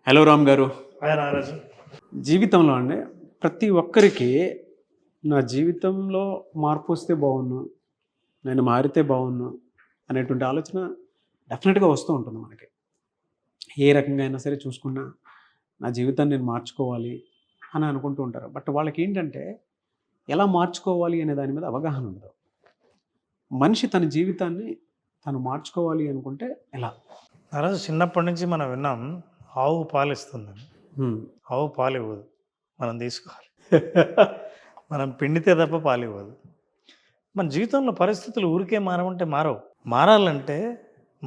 Hello Ram గారు. నారాజు. జీవితంలో అండి ప్రతి ఒక్కరికి నా జీవితంలో మార్పు వస్తే బాగున్ను, నేను మారితే బాగున్ను అనేటువంటి ఆలోచన డెఫినెట్గా వస్తూ ఉంటుంది మనకి. ఏ రకంగా అయినా సరే చూసుకున్నా నా జీవితాన్ని నేను మార్చుకోవాలి అని అనుకుంటూ ఉంటారు. బట్ వాళ్ళకి ఏంటంటే ఎలా మార్చుకోవాలి అనే దాని మీద అవగాహన ఉండదు. మనిషి తన జీవితాన్ని తను మార్చుకోవాలి అనుకుంటే ఎలా? నారాజు, చిన్నప్పటి నుంచి మనం విన్నాం ఆవు పాలిస్తుందని. ఆవు పాలు ఇవ్వదు, మనం తీసుకోవాలి. మనం పిండితే తప్ప పాలు ఇవ్వదు. మన జీవితంలో పరిస్థితులు ఊరికే మారమంటే మారవు. మారాలంటే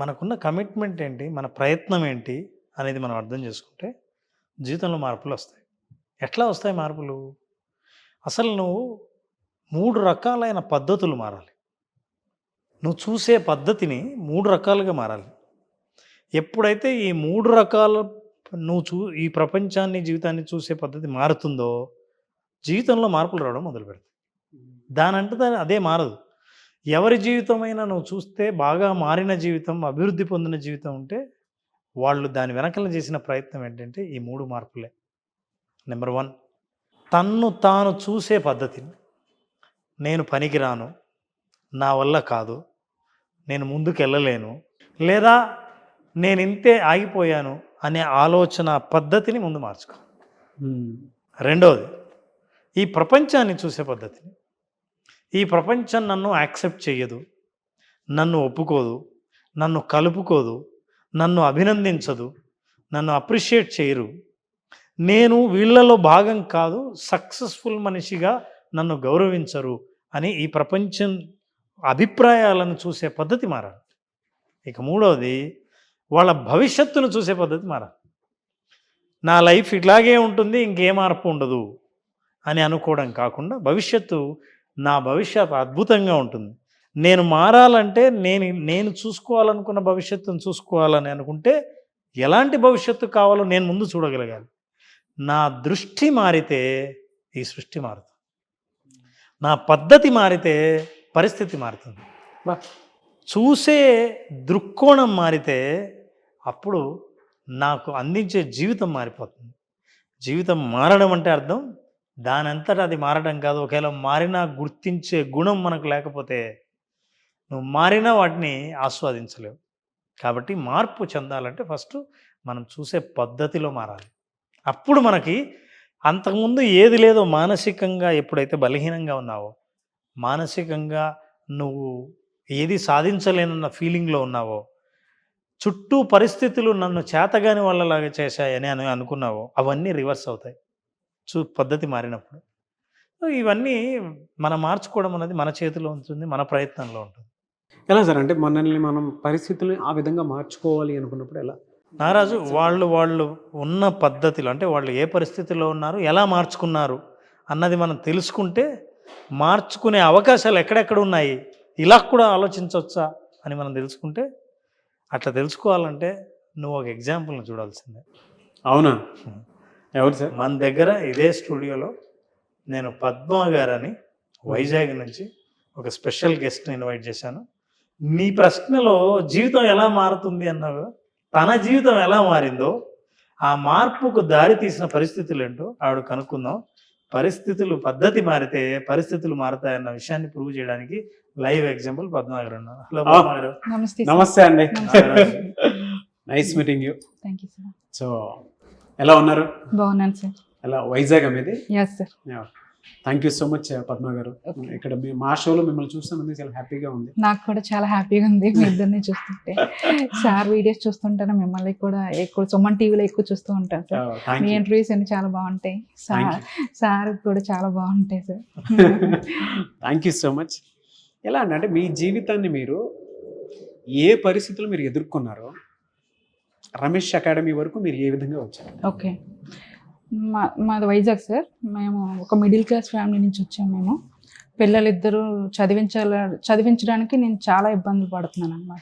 మనకున్న కమిట్మెంట్ ఏంటి, మన ప్రయత్నం ఏంటి అనేది మనం అర్థం చేసుకుంటే జీవితంలో మార్పులు వస్తాయి. ఎట్లా వస్తాయి మార్పులు? అసలు నువ్వు 3 రకాలైన పద్ధతులు మారాలి. నువ్వు చూసే పద్ధతిని 3 రకాలుగా మారాలి. ఎప్పుడైతే ఈ 3 రకాల నువ్వు ఈ ప్రపంచాన్ని, జీవితాన్ని చూసే పద్ధతి మారుతుందో జీవితంలో మార్పులు రావడం మొదలు పెడతాయి. దానంటే అదే మారదు. ఎవరి జీవితమైనా నువ్వు చూస్తే బాగా మారిన జీవితం, అభివృద్ధి పొందిన జీవితం ఉంటే వాళ్ళు దాని వెనకాల చేసిన ప్రయత్నం ఏంటంటే ఈ 3 మార్పులే. నెంబర్ 1, తన్ను తాను చూసే పద్ధతిని. నేను పనికిరాను, నా వల్ల కాదు, నేను ముందుకెళ్ళలేను, లేదా నేను ఇంతే ఆగిపోయాను అనే ఆలోచన పద్ధతిని ముందు మార్చుకో. రెండవది, ఈ ప్రపంచాన్ని చూసే పద్ధతిని. ఈ ప్రపంచం నన్ను యాక్సెప్ట్ చేయదు, నన్ను ఒప్పుకోదు, నన్ను కలుపుకోదు, నన్ను అభినందించదు, నన్ను అప్రిషియేట్ చేయరు, నేను వీళ్ళలో భాగం కాదు, సక్సెస్ఫుల్ మనిషిగా నన్ను గౌరవించరు అని ఈ ప్రపంచం అభిప్రాయాలను చూసే పద్ధతి మారాలి. ఇక మూడవది, వాళ్ళ భవిష్యత్తును చూసే పద్ధతి మారాలి. నా లైఫ్ ఇట్లాగే ఉంటుంది, ఇంకే మార్పు ఉండదు అని అనుకోవడం కాకుండా నా భవిష్యత్తు అద్భుతంగా ఉంటుంది, నేను మారాలంటే నేను చూసుకోవాలనుకున్న భవిష్యత్తును చూసుకోవాలని అనుకుంటే ఎలాంటి భవిష్యత్తు కావాలో నేను ముందు చూడగలగాలి. నా దృష్టి మారితే ఈ సృష్టి మారుతుంది. నా పద్ధతి మారితే పరిస్థితి మారుతుంది. చూసే దృక్కోణం మారితే అప్పుడు నాకు అందించే జీవితం మారిపోతుంది. జీవితం మారడం అంటే అర్థం దానంతటా అది మారడం కాదు. ఒకవేళ మారినా గుర్తించే గుణం మనకు లేకపోతే నువ్వు మారినా వాటిని ఆస్వాదించలేవు. కాబట్టి మార్పు చెందాలంటే ఫస్ట్ మనం చూసే పద్ధతిలో మారాలి. అప్పుడు మనకి అంతకుముందు ఏది లేదో మానసికంగా ఎప్పుడైతే బలహీనంగా ఉన్నావో, మానసికంగా నువ్వు ఏది సాధించలేనన్న ఫీలింగ్లో ఉన్నావో, చుట్టూ పరిస్థితులు నన్ను చేతగాని వాళ్ళలాగా చేశాయని అనుకున్నావో అవన్నీ రివర్స్ అవుతాయి పద్ధతి మారినప్పుడు. ఇవన్నీ మనం మార్చుకోవడం అనేది మన చేతిలో ఉంటుంది, మన ప్రయత్నంలో ఉంటుంది. ఎలా సార్? అంటే మనల్ని మనం పరిస్థితుల్ని ఆ విధంగా మార్చుకోవాలి అనుకున్నప్పుడు ఎలా? నారాజు, వాళ్ళు ఉన్న పద్ధతిలో, అంటే వాళ్ళు ఏ పరిస్థితిలో ఉన్నారు, ఎలా మార్చుకున్నారు అన్నది మనం తెలుసుకుంటే మార్చుకునే అవకాశాలు ఎక్కడెక్కడ ఉన్నాయి, ఇలా కూడా ఆలోచించవచ్చా అని మనం తెలుసుకుంటే, అట్లా తెలుసుకోవాలంటే నువ్వు ఒక ఎగ్జాంపుల్ని చూడాల్సిందే. అవునా? ఎవరు సార్? మన దగ్గర ఇదే స్టూడియోలో నేను పద్మ గారని వైజాగ్ నుంచి ఒక స్పెషల్ గెస్ట్ని ఇన్వైట్ చేశాను. నీ ప్రశ్నలో జీవితం ఎలా మారుతుంది అన్నావు, తన జీవితం ఎలా మారిందో, ఆ మార్పుకు దారి తీసిన పరిస్థితులు ఏంటో ఆవిడ కనుక్కుందాం. పరిస్థితులు, పద్ధతి మారితే పరిస్థితులు మారుతాయన్న విషయాన్ని ప్రూవ్ చేయడానికి లైవ్ ఎగ్జాంపుల్ పద్మ గారు ఉన్నారు. హలో పద్మ గారు. నమస్తే అండి. Nice meeting you. సో ఎలా ఉన్నారు? బాగున్నాను సార్. ఎలా వైజాగ్ అనేది? yes sir. Thank you so much Padma గారు. ఇక్కడ మా షోలో మిమ్మల్ని చూస్తున్నందుకు చాలా హ్యాపీగా ఉంది. నాకు కూడా చాలా హ్యాపీగా ఉంది మీ ఇద్దరిని చూస్తుంటే. సార్ వీడియోస్ చూస్తుంటాను, మిమ్మల్ని కూడా ఎక్కువ సుమన్ టీవీలో ఎక్కువ చూస్తూ ఉంటాను సార్. మీ ఇంటర్వ్యూస్ అన్ని చాలా బాగుంటాయి సార్ కూడా చాలా బాగుంటాయి sir. Thank you so much. ఎలా అంటే మీ జీవితాన్ని మీరు ఏ పరిస్థితులు మీరు ఎదుర్కొన్నారో, రమేష్ అకాడమీ వరకు మీరు ఏ విధంగా వచ్చారు? ఓకే, మాది వైజాగ్ సార్. మేము ఒక మిడిల్ క్లాస్ ఫ్యామిలీ నుంచి వచ్చాము. మేము పిల్లలిద్దరూ చదివించడానికి నేను చాలా ఇబ్బందులు పడుతున్నాను అన్నమాట.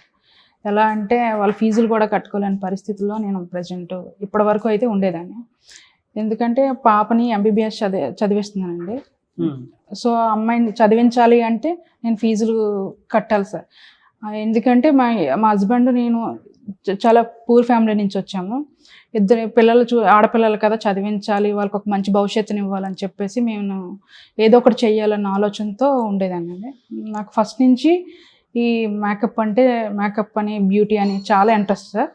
ఎలా అంటే వాళ్ళ ఫీజులు కూడా కట్టుకోలేని పరిస్థితుల్లో నేను ప్రజెంట్ ఇప్పటి వరకు అయితే ఉండేదాన్ని. ఎందుకంటే పాపని MBBS చదివిస్తున్నానండి. సో అమ్మాయిని చదివించాలి అంటే నేను ఫీజులు కట్టాలి సార్. ఎందుకంటే మా హస్బెండ్ నేను చాలా పూర్ ఫ్యామిలీ నుంచి వచ్చాము. ఇద్దరు పిల్లలు ఆడపిల్లలు కదా, చదివించాలి, వాళ్ళకి ఒక మంచి భవిష్యత్తుని ఇవ్వాలని చెప్పేసి మేము ఏదో ఒకటి చెయ్యాలన్న ఆలోచనతో ఉండేదాన్ని. నాకు ఫస్ట్ నుంచి ఈ మేకప్ అని బ్యూటీ అని చాలా ఇంట్రెస్ట్ సార్.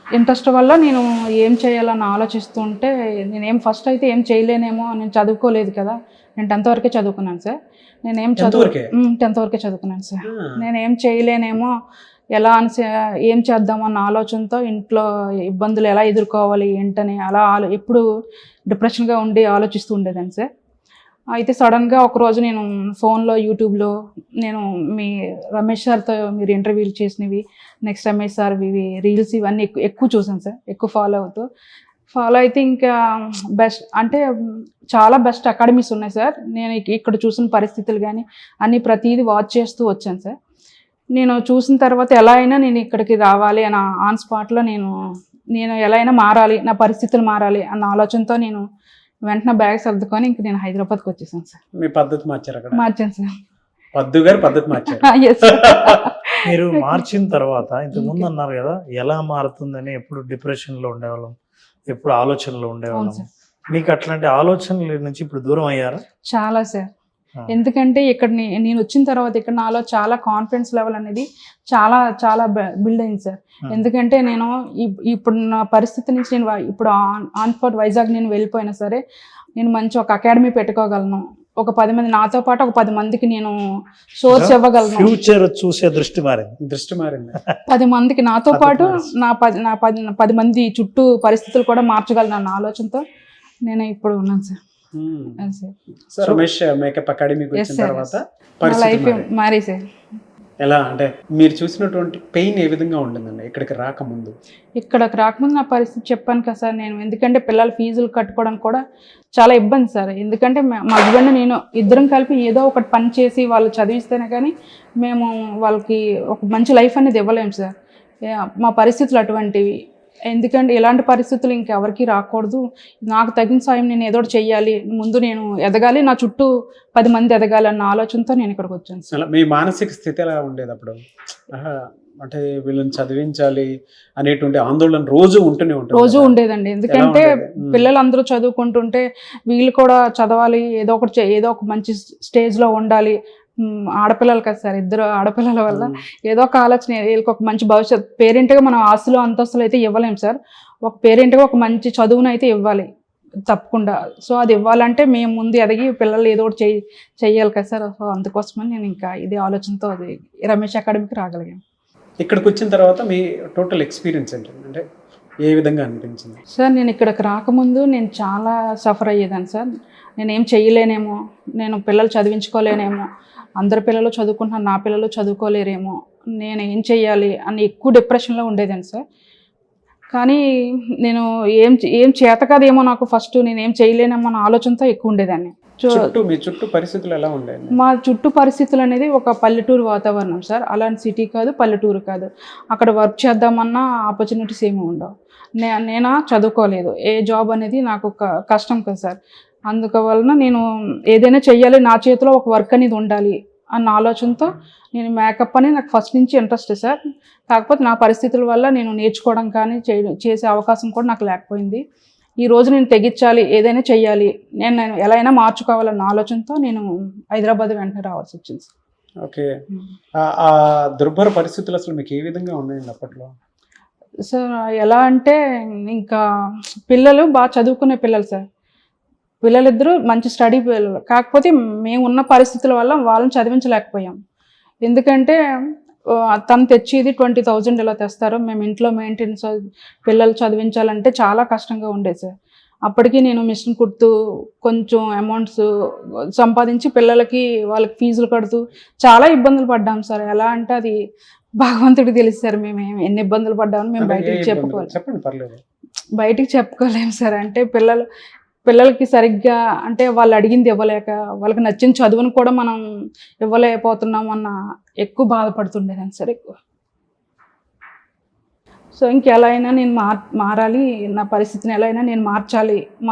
ఇంట్రెస్ట్ వల్ల నేను ఏం చేయాలని ఆలోచిస్తూ ఉంటే నేనేం ఫస్ట్ అయితే ఏం చేయలేనేమో, నేను చదువుకోలేదు కదా, నేను 10th వరకే చదువుకున్నాను సార్. నేనేం 10th వరకే చదువుకున్నాను సార్. నేనేం చేయలేనేమో, ఏం చేద్దామన్న ఆలోచనతో ఇంట్లో ఇబ్బందులు ఎలా ఎదుర్కోవాలి ఏంటని అలా ఎప్పుడు డిప్రెషన్గా ఉండి ఆలోచిస్తూ ఉండేదాన్ని సార్. అయితే సడన్గా ఒకరోజు నేను ఫోన్లో యూట్యూబ్లో నేను మీ రమేష్ సార్తో మీరు ఇంటర్వ్యూలు చేసినవి, నెక్స్ట్ రమేష్ సార్ ఇవి రీల్స్ ఇవన్నీ ఎక్కువ చూసాను సార్. ఎక్కువ ఫాలో అయితే ఇంకా చాలా బెస్ట్ అకాడమీస్ ఉన్నాయి సార్. నేను ఇక్కడ చూసిన పరిస్థితులు కానీ అన్నీ ప్రతిదీ వాచ్ చేస్తూ వచ్చాను సార్. నేను చూసిన తర్వాత ఎలా అయినా నేను ఇక్కడికి రావాలి అని ఆన్ స్పాట్లో నేను ఎలా అయినా మారాలి, నా పరిస్థితులు మారాలి అన్న ఆలోచనతో నేను వెంటనే బ్యాగ్ సర్దుకొని ఇంక నేను హైదరాబాద్కి వచ్చేసాను సార్. మీ పద్ధతి మార్చారు అక్కడ? మార్చాను సార్. పద్దు గారు పద్ధతి మార్చారు. మీరు మార్చిన తర్వాత ఇంతకుముందు అన్నారు కదా, ఎలా మారుతుందని ఎప్పుడు డిప్రెషన్లో ఉండేవాళ్ళం, ఎప్పుడు ఆలోచనలో ఉండేవాళ్ళం. మీకు అట్లాంటి ఆలోచనల నుంచి ఇప్పుడు దూరం అయ్యారా? చాలా సార్. ఎందుకంటే ఇక్కడ నేను వచ్చిన తర్వాత ఇక్కడ నాలో చాలా కాన్ఫిడెన్స్ లెవెల్ అనేది చాలా చాలా బిల్డ్ అయింది సార్. ఎందుకంటే నేను ఇప్పుడు నా పరిస్థితి నుంచి నేను ఇప్పుడు ఆన్ స్పాట్ వైజాగ్ నేను వెళ్ళిపోయినా సరే, నేను మంచి ఒక అకాడమీ పెట్టుకోగలను. ఒక 10 మంది నాతో పాటు ఒక 10 మందికి నేను సోర్స్ ఇవ్వగలను. ఫ్యూచర్ చూసే దృష్టి మారింది. 10 మందికి నాతో పాటు నా 10 మంది చుట్టూ పరిస్థితులు కూడా మార్చగలను అన్న ఆలోచనతో నేను ఇప్పుడు ఉన్నాను సార్. రమేష్ మేకప్ అకాడమీకి వచ్చిన తర్వాత లైఫ్ మారి సార్. ఎలా అంటే మీరు చూసినటువంటి పెయిన్ ఏ విధంగా ఉండిందండి ఇక్కడికి రాకముందు? ఇక్కడికి రాకముందు నా పరిస్థితి చెప్పాను కదా సార్ నేను. ఎందుకంటే పిల్లల ఫీజులు కట్టుకోవడానికి కూడా చాలా ఇబ్బంది సార్. ఎందుకంటే మా హస్బెండ్ నేను ఇద్దరం కలిపి ఏదో ఒకటి పని చేసి వాళ్ళు చదివిస్తేనే కానీ మేము వాళ్ళకి ఒక మంచి లైఫ్ అనేది ఇవ్వలేము సార్. మా పరిస్థితులు అటువంటివి. ఎందుకంటే ఇలాంటి పరిస్థితులు ఇంకెవరికి రాకూడదు, నాకు తగిన సాయం నేను ఏదో ఒకటి చెయ్యాలి, ముందు నేను ఎదగాలి, నా చుట్టూ 10 మంది ఎదగాలి అన్న ఆలోచనతో నేను ఇక్కడికి వచ్చాను సార్. మీ మానసిక స్థితి ఎలా ఉండేది అప్పుడు? అంటే వీళ్ళని చదివించాలి అనేటువంటి ఆందోళన రోజు ఉండేదండి. ఎందుకంటే పిల్లలందరూ చదువుకుంటుంటే వీళ్ళు కూడా చదవాలి, ఏదో ఒక మంచి స్టేజ్లో ఉండాలి. ఆడపిల్లలు కదా సార్, ఇద్దరు ఆడపిల్లల వల్ల ఏదో ఒక ఆలోచన, వీళ్ళకి ఒక మంచి భవిష్యత్. పేరెంట్గా మనం ఆస్తులు అంతస్తులు అయితే ఇవ్వలేము సార్. ఒక పేరెంట్గా ఒక మంచి చదువును అయితే ఇవ్వాలి తప్పకుండా. సో అది ఇవ్వాలంటే మేము ముందు ఎదిగి పిల్లలు ఏదో ఒకటి చెయ్యాలి కదా సార్. సో అందుకోసమని నేను ఇంకా ఇదే ఆలోచనతో అది రమేష్ అకాడమీకి రాగలిగాను. ఇక్కడికి వచ్చిన తర్వాత మీ టోటల్ ఎక్స్పీరియన్స్ ఏంటంటే అంటే ఏ విధంగా అనిపించింది సార్? నేను ఇక్కడికి రాకముందు నేను చాలా సఫర్ అయ్యేదాన్ని సార్. నేనేం చెయ్యలేనేమో, నేను పిల్లలు చదివించుకోలేనేమో, అందరి పిల్లలు చదువుకుంటున్నారు, నా పిల్లలు చదువుకోలేరేమో, నేను ఏం చెయ్యాలి అని ఎక్కువ డిప్రెషన్లో ఉండేదాన్ని సార్. కానీ నేను ఏం చేత కాదేమో నాకు ఫస్ట్, నేనేం చేయలేనేమో అన్న ఆలోచనతో ఎక్కువ ఉండేదాన్ని. మీ చుట్టూ పరిస్థితులు ఎలా ఉండేవి? మా చుట్టూ పరిస్థితులు అనేది ఒక పల్లెటూరు వాతావరణం సార్. అలాంటి సిటీ కాదు, పల్లెటూరు కాదు. అక్కడ వర్క్ చేద్దామన్నా ఆపర్చునిటీస్ ఏమి ఉండవు. నేను చదువుకోలేదు, ఏ జాబ్ అనేది నాకు ఒక కష్టం కదా సార్. అందువలన నేను ఏదైనా చెయ్యాలి, నా చేతిలో ఒక వర్క్ అనేది ఉండాలి అన్న ఆలోచనతో నేను మేకప్ అని నాకు ఫస్ట్ నుంచి ఇంట్రెస్ట్ సార్. కాకపోతే నా పరిస్థితుల వల్ల నేను నేర్చుకోవడం కానీ చేసే అవకాశం కూడా నాకు లేకపోయింది. ఈరోజు నేను తెగించాలి, ఏదైనా చెయ్యాలి, నేను ఎలా అయినా మార్చుకోవాలన్న ఆలోచనతో నేను హైదరాబాద్ వెంటనే రావాల్సి వచ్చింది సార్. ఓకే. ఆ దుర్భర పరిస్థితులు అసలు మీకు ఏ విధంగా ఉన్నాయండి అప్పట్లో? సార్ ఎలా అంటే ఇంకా పిల్లలు బాగా చదువుకునే పిల్లలు సార్, పిల్లలిద్దరూ మంచి స్టడీ పిల్లలు. కాకపోతే మేము ఉన్న పరిస్థితుల వల్ల వాళ్ళని చదివించలేకపోయాం. ఎందుకంటే తను తెచ్చేది 20,000 ఇలా తెస్తారు, మేము ఇంట్లో మెయింటెనెన్స్ పిల్లలు చదివించాలంటే చాలా కష్టంగా ఉండేది సార్. అప్పటికి నేను మిషన్ కుడుతూ కొంచెం అమౌంట్స్ సంపాదించి పిల్లలకి వాళ్ళకి ఫీజులు కడుతూ చాలా ఇబ్బందులు పడ్డాం సార్. ఎలా అంటే అది భగవంతుడికి తెలుసు సార్. మేము ఎన్ని ఇబ్బందులు పడ్డామని మేము బయటికి చెప్పుకోలేము సార్. అంటే పిల్లలకి సరిగ్గా అంటే వాళ్ళు అడిగింది ఇవ్వలేక, వాళ్ళకి నచ్చిన చదువును కూడా మనం ఇవ్వలేకపోతున్నాం అన్న ఎక్కువ బాధపడుతుండేదాన్ని సార్ ఎక్కువ. సో ఇంకెలా అయినా నేను మారాలి, నా పరిస్థితిని ఎలా అయినా నేను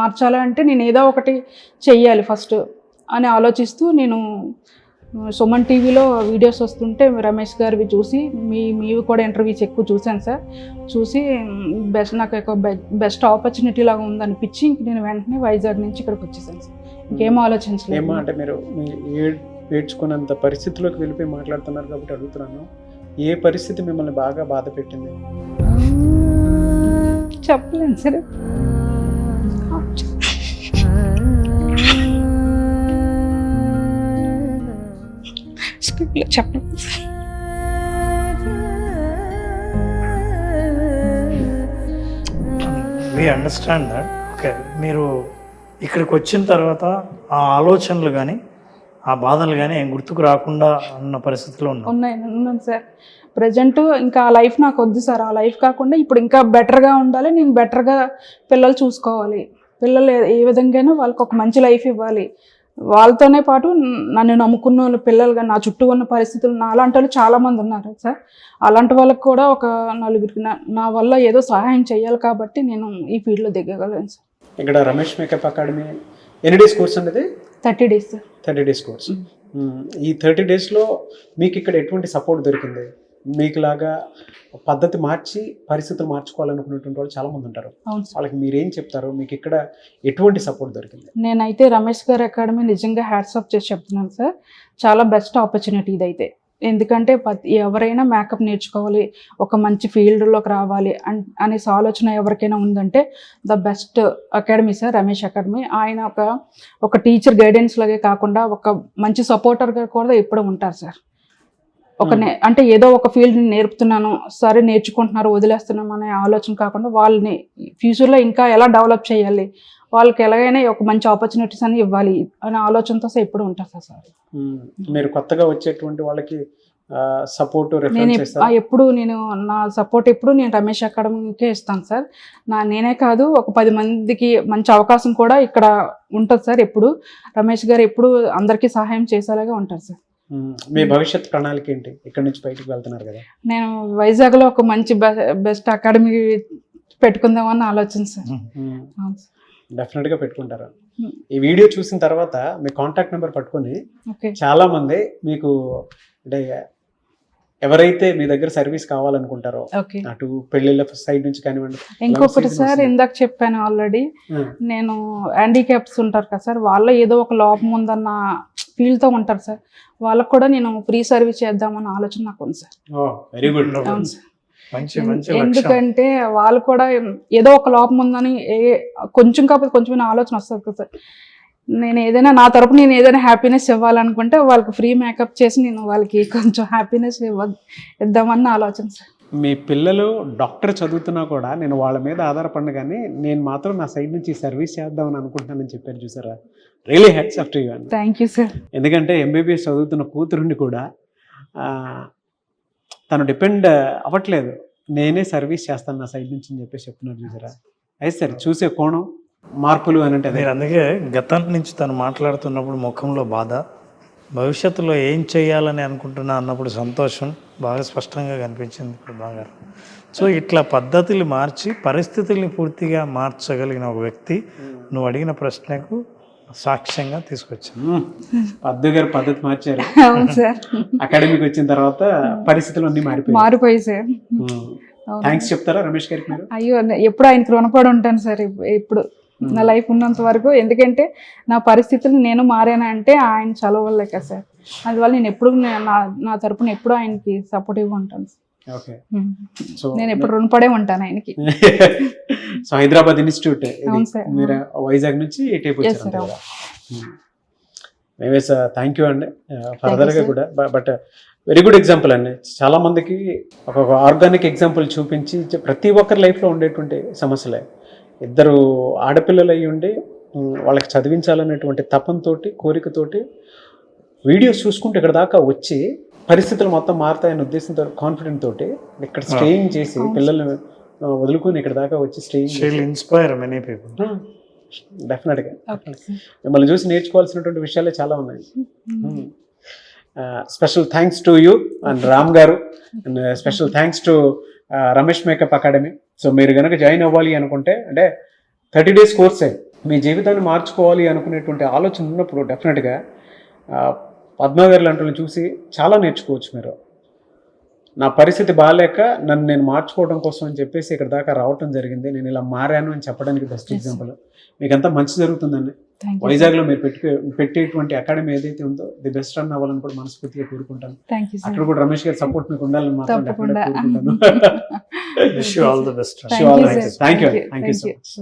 మార్చాలి అంటే నేను ఏదో ఒకటి చెయ్యాలి ఫస్ట్ అని ఆలోచిస్తూ నేను సుమన్ టీవీలో వీడియోస్ వస్తుంటే రమేష్ గారివి చూసి మీవి కూడా ఇంటర్వ్యూస్ ఎక్కువ చూశాను సార్. చూసి నాకు ఒక బెస్ట్ ఆపర్చునిటీ లాగా ఉందనిపించి ఇంక నేను వెంటనే వైజాగ్ నుంచి ఇక్కడికి వచ్చేసాను సార్. ఇంకేం ఆలోచించలేదు. అంటే మీరు ఏడ్చుకున్నంత పరిస్థితిలోకి వెళ్ళిపోయి మాట్లాడుతున్నారు కాబట్టి అడుగుతున్నాను, ఏ పరిస్థితి మిమ్మల్ని బాగా బాధ పెట్టింది? చెప్పలేను సార్. చెప్పలేదు. We understand that. ఓకే, మీరు ఇక్కడికి వచ్చిన తర్వాత ఆ ఆలోచనలు కానీ ఆ బాధలు కానీ ఏం గుర్తుకు రాకుండా ఉన్న పరిస్థితిలో ఉన్నాను సార్. ప్రజెంట్ ఇంకా ఆ లైఫ్ నాకు వద్దు సార్. ఆ లైఫ్ కాకుండా ఇప్పుడు ఇంకా బెటర్గా ఉండాలి, నేను బెటర్గా పిల్లలు చూసుకోవాలి. పిల్లలు ఏ విధంగానూ వాళ్ళకి ఒక మంచి లైఫ్ ఇవ్వాలి. వాళ్ళతోనే పాటు నన్ను నమ్ముకున్న వాళ్ళు పిల్లలు కానీ నా చుట్టూ ఉన్న పరిస్థితులు నా అలాంటి వాళ్ళు చాలామంది ఉన్నారు సార్. అలాంటి వాళ్ళకి కూడా ఒక నలుగురికి నా వల్ల ఏదో సహాయం చేయాలి కాబట్టి నేను ఈ ఫీల్డ్లో దిగగలను సార్. ఇక్కడ రమేష్ మేకప్ అకాడమీ ఎన్ని డేస్ కోర్స్ అనేది? 30 days సార్. 30 days course. ఈ 30 daysలో మీకు ఇక్కడ ఎటువంటి సపోర్ట్ దొరికింది? మీకులాగా పద్ధతి మార్చి పరిస్థితులు మార్చుకోవాలనుకున్నటువంటి వాళ్ళు చాలామంది ఉంటారు. వాళ్ళకి మీరేం చెప్తారు? మీకు ఇక్కడ ఎటువంటి సపోర్ట్ దొరికింది? నేనైతే రమేష్ గారి అకాడమీ నిజంగా హ్యాట్స్ ఆఫ్ చేసి చెప్తున్నాను సార్. చాలా బెస్ట్ ఆపర్చునిటీ ఇదైతే. ఎందుకంటే ఎవరైనా మేకప్ నేర్చుకోవాలి, ఒక మంచి ఫీల్డ్లోకి రావాలి అనేసి ఆలోచన ఎవరికైనా ఉందంటే the best academy sir Ramesh academy. ఆయన ఒక టీచర్ గైడెన్స్ లాగే కాకుండా ఒక మంచి సపోర్టర్గా కూడా ఎప్పుడు ఉంటారు సార్. అంటే ఏదో ఒక ఫీల్డ్ని నేర్పుతున్నాను, సరే నేర్చుకుంటున్నారు వదిలేస్తున్నాం అనే ఆలోచన కాకుండా వాళ్ళని ఫ్యూచర్లో ఇంకా ఎలా డెవలప్ చేయాలి, వాళ్ళకి ఎలాగైనా ఒక మంచి ఆపర్చునిటీస్ అని ఇవ్వాలి అనే ఆలోచనతో ఎప్పుడు ఉంటారు సార్. మీరు కొత్తగా వచ్చేటువంటి వాళ్ళకి సపోర్ట్ ఎప్పుడు నా సపోర్ట్ ఎప్పుడు నేను రమేష్ అకాడమీకే ఇస్తాను సార్. నేనే కాదు, ఒక 10 మందికి మంచి అవకాశం కూడా ఇక్కడ ఉంటుంది సార్. ఎప్పుడు రమేష్ గారు ఎప్పుడు అందరికీ సహాయం చేసేలాగా ఉంటారు సార్. మీ భవిష్యత్ ప్రణాళిక ఏంటి? ఇక్కడ నుంచి బయటకు వెళ్తున్నారు కదా, నేను వైజాగ్లో ఒక మంచి బెస్ట్ అకాడమీ పెట్టుకుందామని ఆలోచన సార్. డెఫినెట్గా పెట్టుకుంటారు. ఈ వీడియో చూసిన తర్వాత మీ కాంటాక్ట్ నెంబర్ పట్టుకొని చాలా మంది మీకు అంటే ఎవరైతే మీ దగ్గర సర్వీస్ కావాలనుకుంటారో అటు పెళ్లిళ్ళ సైడ్ నుంచి కానివ్వండి. ఇంకొకటి సార్, ఇందాక చెప్పాను ఆల్రెడీ, నేను హ్యాండిక్యాప్స్ ఉంటారు కదా సార్, వాళ్ళ ఏదో ఒక లోపం ఉందన్న ఫీల్తో ఉంటారు సార్. వాళ్ళకు కూడా నేను ఫ్రీ సర్వీస్ చేద్దామన్న ఆలోచన నాకు ఉంది సార్. Very good. అవును సార్. ఎందుకంటే వాళ్ళు కూడా ఏదో ఒక లోపం ఉందని కొంచెం కాకపోతే కొంచెం ఆలోచన వస్తుంది కదా సార్. నేను ఏదైనా హ్యాపీనెస్ ఇవ్వాలనుకుంటే వాళ్ళకి ఫ్రీ మేకప్ చేసి నేను వాళ్ళకి కొంచెం హ్యాపీనెస్ ఇద్దామన్న ఆలోచన సార్. మీ పిల్లలు డాక్టర్ చదువుతున్నా కూడా నేను వాళ్ళ మీద ఆధారపడిన కానీ నేను మాత్రం నా సైడ్ నుంచి సర్వీస్ చేద్దామని అనుకుంటున్నానని చెప్పారు చూసారా. Really hats off to you అండి. Thank you sir. ఎందుకంటే MBBS చదువుతున్న కూతురుండి కూడా తను డిపెండ్ అవ్వట్లేదు, నేనే సర్వీస్ చేస్తాను నా సైడ్ నుంచి అని చెప్పేసి చెప్తున్నారు చూసారా. అయితే సరే, చూసే కోణం మార్పులు అని అంటే మీరు అందుకే గతం నుంచి తను మాట్లాడుతున్నప్పుడు ముఖంలో బాధ, భవిష్యత్తులో ఏం చేయాలని అనుకుంటున్నా అన్నప్పుడు సంతోషం బాగా స్పష్టంగా కనిపించింది ఇప్పుడు బాగా. సో ఇట్లా పద్ధతులు మార్చి పరిస్థితుల్ని పూర్తిగా మార్చగలిగిన ఒక వ్యక్తి నువ్వు అడిగిన ప్రశ్నకు సాక్ష్యంగా తీసుకొచ్చాను. పద్దు గారు పద్ధతి మార్చారు. అవును సార్. అకాడమీకి వచ్చిన తర్వాత పరిస్థితులు అన్ని మారిపోయి సార్. థ్యాంక్స్ చెప్తారా రమేష్ గారికి మీరు? అయ్యో, ఎప్పుడు ఆయనకి రుణపడి ఉంటాను సార్. ఇప్పుడు నా లైఫ్ ఉన్నంత వరకు. ఎందుకంటే నా పరిస్థితులు నేను మారానంటే ఆయన చదవలే కదా సార్. అందువల్ల నేను ఎప్పుడు నా తరపున ఎప్పుడు ఆయనకి సపోర్టివ్గా ఉంటాను. ఓకే, నేను ఎప్పుడు రుణపడే ఉంటాను ఆయనకి. సో హైదరాబాద్ ఇన్స్టిట్యూట్ మీరు వైజాగ్ నుంచి వచ్చారు. మేమే సార్, థ్యాంక్ యూ అండి. ఫర్దర్గా కూడా బట్ వెరీ గుడ్ ఎగ్జాంపుల్ అండి. చాలా మందికి ఒక ఆర్గానిక్ ఎగ్జాంపుల్ చూపించి ప్రతి ఒక్కరి లైఫ్లో ఉండేటువంటి సమస్యలే. ఇద్దరు ఆడపిల్లలు అయ్యి ఉండి వాళ్ళకి చదివించాలనేటువంటి తపంతోటి కోరికతోటి వీడియోస్ చూసుకుంటూ ఇక్కడ దాకా వచ్చి పరిస్థితులు మొత్తం మారుతాయనే ఉద్దేశంతో కాన్ఫిడెంట్ తోటి ఇక్కడ స్టేయింగ్ చేసి పిల్లల్ని వదులుకొని ఇక్కడ దాకా వచ్చి స్టేయింగ్ ఇన్స్పైర్ మెనీ పీపుల్. డెఫినెట్గా మిమ్మల్ని చూసి నేర్చుకోవాల్సినటువంటి విషయాలే చాలా ఉన్నాయి. Special thanks to you and Ram గారు, and special thanks to Ramesh makeup academy. So మీరు కనుక జాయిన్ అవ్వాలి అనుకుంటే, అంటే 30 days కోర్సే, మీ జీవితాన్ని మార్చుకోవాలి అనుకునేటువంటి ఆలోచన ఉన్నప్పుడు డెఫినెట్గా పద్మ గారు లాంటి వాళ్ళని చూసి చాలా నేర్చుకోవచ్చు మీరు. నా పరిస్థితి బాగాలేక నన్ను నేను మార్చుకోవడం కోసం అని చెప్పేసి ఇక్కడ దాకా రావటం జరిగింది. నేను ఇలా మారాను అని చెప్పడానికి బెస్ట్ ఎగ్జాంపుల్. మీకంతా మంచి జరుగుతుందండి. థ్యాంక్ యూ వైజాగ్లో మీరు పెట్టేటువంటి అకాడమీ ఏదైతే ఉందో ది బెస్ట్ రన్ అవ్వాలని కూడా మనస్ఫూర్తిగా కోరుకుంటాను. థ్యాంక్ యూ అక్కడ సార్. కూడా రమేష్ గారి సపోర్ట్ మీకు ఉండాలని మాత్రం తప్పకుండా. డెఫినెట్గా కోరుకుంటాను. Wish you all the best. Wish you all the best. Thank you. Thank you so much.